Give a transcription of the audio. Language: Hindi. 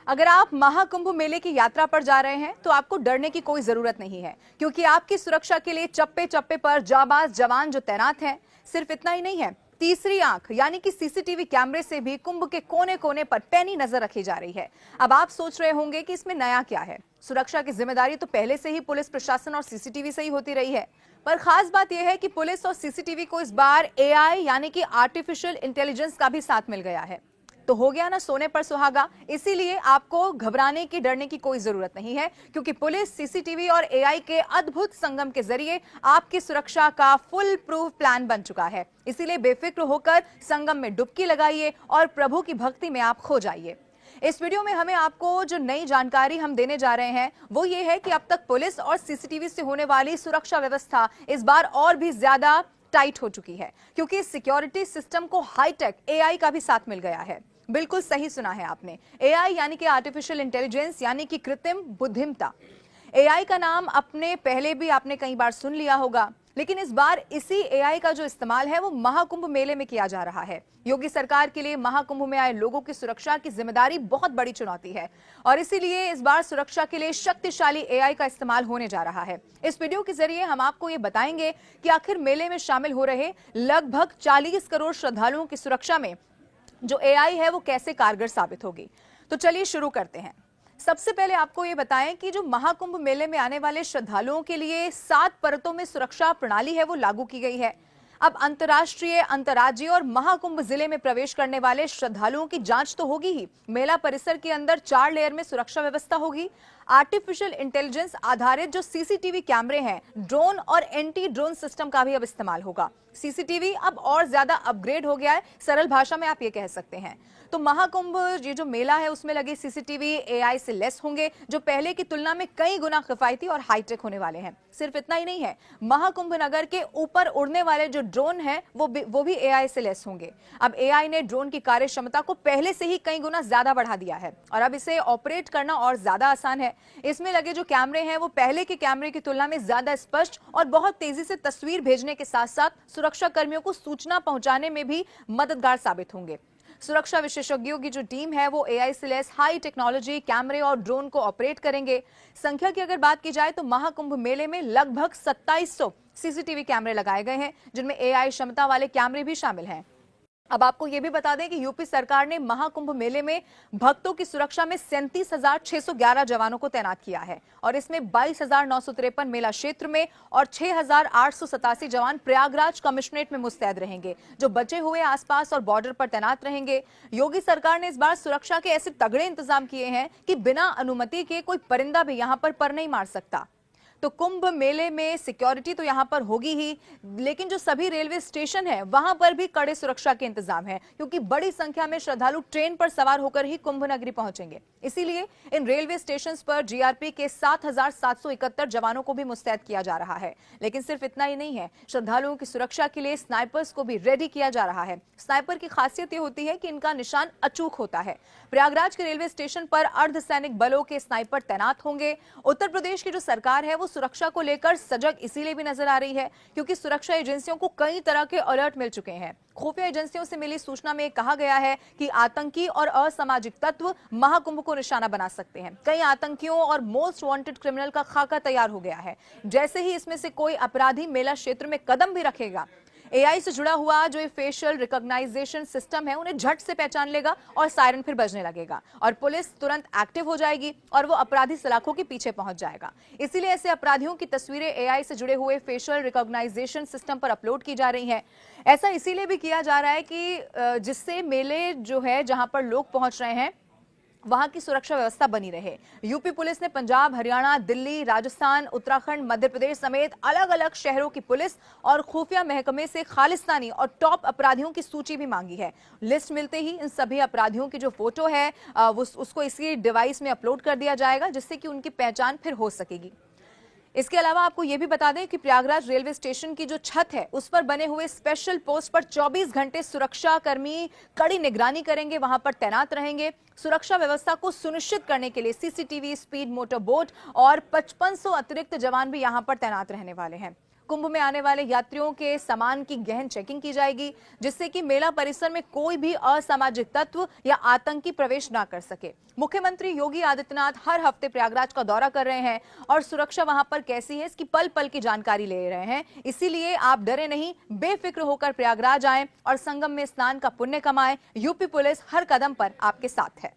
अगर आप महाकुंभ मेले की यात्रा पर जा रहे हैं तो आपको डरने की कोई जरूरत नहीं है, क्योंकि आपकी सुरक्षा के लिए चप्पे चप्पे पर जाबाज जवान जो तैनात हैं। सिर्फ इतना ही नहीं है, तीसरी आंख यानी कि सीसीटीवी कैमरे से भी कुंभ के कोने कोने पर पैनी नजर रखी जा रही है। अब आप सोच रहे होंगे कि इसमें नया क्या है। सुरक्षा की जिम्मेदारी तो पहले से ही पुलिस प्रशासन और सीसीटीवी से ही होती रही है, पर खास बात यह है कि पुलिस और सीसीटीवी को इस बार एआई यानी कि आर्टिफिशियल इंटेलिजेंस का भी साथ मिल गया है। तो हो गया ना सोने पर सुहागा। इसीलिए आपको घबराने की डरने की कोई जरूरत नहीं है, क्योंकि पुलिस, सीसीटीवी और एआई के अद्भुत संगम के जरिए आपकी सुरक्षा का फुल प्रूफ प्लान बन चुका है। इसीलिए बेफिक्र होकर संगम में डुबकी लगाइए और प्रभु की भक्ति में आप खो जाइए। इस वीडियो में हमें आपको जो नई जानकारी हम देने जा रहे हैं वो ये है कि अब तक पुलिस और सीसीटीवी से होने वाली सुरक्षा व्यवस्था इस बार और भी ज्यादा टाइट हो चुकी है, क्योंकि इस सिक्योरिटी सिस्टम को हाईटेक एआई का भी साथ मिल गया है। बिल्कुल सही सुना है आपने, एआई यानी कि आर्टिफिशियल इंटेलिजेंस यानी कि कृत्रिम बुद्धिमत्ता। एआई का नाम अपने पहले भी आपने कई बार सुन लिया होगा, लेकिन इस बार इसी एआई का जो इस्तेमाल है वो महाकुंभ मेले में किया जा रहा है। योगी सरकार के लिए महाकुंभ में आए लोगों की सुरक्षा की जिम्मेदारी बहुत बड़ी चुनौती है, और इसीलिए इस बार सुरक्षा के लिए शक्तिशाली एआई का इस्तेमाल होने जा रहा है। इस वीडियो के जरिए हम आपको ये बताएंगे कि आखिर मेले में शामिल हो रहे लगभग 40 करोड़ श्रद्धालुओं की सुरक्षा में जो एआई है वो कैसे कारगर साबित होगी। तो चलिए शुरू करते हैं। सबसे पहले आपको ये बताएं कि जो महाकुंभ मेले में आने वाले श्रद्धालुओं के लिए 7 परतों में सुरक्षा प्रणाली है वो लागू की गई है। अब अंतर्राष्ट्रीय, अंतर्राज्यीय और महाकुंभ जिले में प्रवेश करने वाले श्रद्धालुओं की जांच तो होगी ही, मेला परिसर के अंदर 4 लेयर में सुरक्षा व्यवस्था होगी। आर्टिफिशियल इंटेलिजेंस आधारित जो सीसीटीवी कैमरे हैं, ड्रोन और एंटी ड्रोन सिस्टम का भी अब इस्तेमाल होगा। सीसीटीवी अब और ज्यादा अपग्रेड हो गया है, सरल भाषा में आप ये कह सकते हैं। तो महाकुंभ ये जो मेला है उसमें लगे सीसीटीवी एआई से लेस होंगे, जो पहले की तुलना में कई गुना किफायती और हाईटेक होने वाले हैं। सिर्फ इतना ही नहीं है, महाकुंभ नगर के ऊपर उड़ने वाले जो ड्रोन हैं वो भी एआई से लेस होंगे। अब एआई ने ड्रोन की कार्य क्षमता को पहले से ही कई गुना ज्यादा बढ़ा दिया है और अब इसे ऑपरेट करना और ज्यादा आसान है। इसमें लगे जो कैमरे हैं वो पहले के कैमरे की तुलना में ज्यादा स्पष्ट और बहुत तेजी से तस्वीर भेजने के साथ साथ सुरक्षा कर्मियों को सूचना पहुंचाने में भी मददगार साबित होंगे। सुरक्षा विशेषज्ञों की जो टीम है वो एआई से लैस हाई टेक्नोलॉजी कैमरे और ड्रोन को ऑपरेट करेंगे। संख्या की अगर बात की जाए तो महाकुंभ मेले में लगभग 2700 सीसीटीवी कैमरे लगाए गए हैं, जिनमें एआई क्षमता वाले कैमरे भी शामिल हैं। अब आपको यह भी बता दें कि यूपी सरकार ने महाकुंभ मेले में भक्तों की सुरक्षा में 37,611 जवानों को तैनात किया है, और इसमें 22,953 मेला क्षेत्र में और 6,887 जवान प्रयागराज कमिश्नरेट में मुस्तैद रहेंगे, जो बचे हुए आसपास और बॉर्डर पर तैनात रहेंगे। योगी सरकार ने इस बार सुरक्षा के ऐसे तगड़े इंतजाम किए हैं कि बिना अनुमति के कोई परिंदा भी यहां पर नहीं मार सकता। तो कुंभ मेले में सिक्योरिटी तो यहां पर होगी ही, लेकिन जो सभी रेलवे स्टेशन है वहां पर भी कड़े सुरक्षा के इंतजाम है, क्योंकि बड़ी संख्या में श्रद्धालु ट्रेन पर सवार होकर ही कुंभ नगरी पहुंचेंगे। इसीलिए इन रेलवे स्टेशन पर जीआरपी के 7,771 जवानों को भी मुस्तैद किया जा रहा है। लेकिन सिर्फ इतना ही नहीं है, श्रद्धालुओं की सुरक्षा के लिए स्नाइपर्स को भी रेडी किया जा रहा है। स्नाइपर की खासियत यह होती है कि इनका निशान अचूक होता है। प्रयागराज के रेलवे स्टेशन पर अर्धसैनिक बलों के स्नाइपर तैनात होंगे। उत्तर प्रदेश की जो सरकार है वो सुरक्षा को लेकर सजग इसीलिए भी नजर आ रही है क्योंकि सुरक्षा एजेंसियों को कई तरह के अलर्ट मिल चुके हैं। खुफिया एजेंसियों से मिली सूचना में कहा गया है कि आतंकी और असामाजिक तत्व महाकुंभ को निशाना बना सकते हैं। कई आतंकियों और मोस्ट वांटेड क्रिमिनल का खाका तैयार हो गया है। जैसे ही इसमें से कोई अपराधी मेला क्षेत्र में कदम भी रखेगा, एआई से जुड़ा हुआ जो फेशियल रिकॉग्नाइजेशन सिस्टम है उन्हें झट से पहचान लेगा और सायरन फिर बजने लगेगा और पुलिस तुरंत एक्टिव हो जाएगी और वो अपराधी सलाखों के पीछे पहुंच जाएगा। इसीलिए ऐसे अपराधियों की तस्वीरें एआई से जुड़े हुए फेशियल रिकॉग्नाइजेशन सिस्टम पर अपलोड की जा रही हैं। ऐसा इसीलिए भी किया जा रहा है कि जिससे मेले जो है जहां पर लोग पहुंच रहे हैं वहां की सुरक्षा व्यवस्था बनी रहे। यूपी पुलिस ने पंजाब, हरियाणा, दिल्ली, राजस्थान, उत्तराखंड, मध्य प्रदेश समेत अलग अलग शहरों की पुलिस और खुफिया महकमे से खालिस्तानी और टॉप अपराधियों की सूची भी मांगी है। लिस्ट मिलते ही इन सभी अपराधियों की जो फोटो है उसको इसी डिवाइस में अपलोड कर दिया जाएगा, जिससे कि उनकी पहचान फिर हो सकेगी। इसके अलावा आपको यह भी बता दें कि प्रयागराज रेलवे स्टेशन की जो छत है उस पर बने हुए स्पेशल पोस्ट पर 24 घंटे सुरक्षा कर्मी कड़ी निगरानी करेंगे, वहां पर तैनात रहेंगे। सुरक्षा व्यवस्था को सुनिश्चित करने के लिए सीसीटीवी, स्पीड मोटर बोट और 5500 अतिरिक्त जवान भी यहां पर तैनात रहने वाले हैं। कुंभ में आने वाले यात्रियों के सामान की गहन चेकिंग की जाएगी, जिससे कि मेला परिसर में कोई भी असामाजिक तत्व या आतंकी प्रवेश ना कर सके। मुख्यमंत्री योगी आदित्यनाथ हर हफ्ते प्रयागराज का दौरा कर रहे हैं और सुरक्षा वहां पर कैसी है इसकी पल पल की जानकारी ले रहे हैं। इसीलिए आप डरे नहीं, बेफिक्र होकर प्रयागराज आएं और संगम में स्नान का पुण्य कमाएं। यूपी पुलिस हर कदम पर आपके साथ है।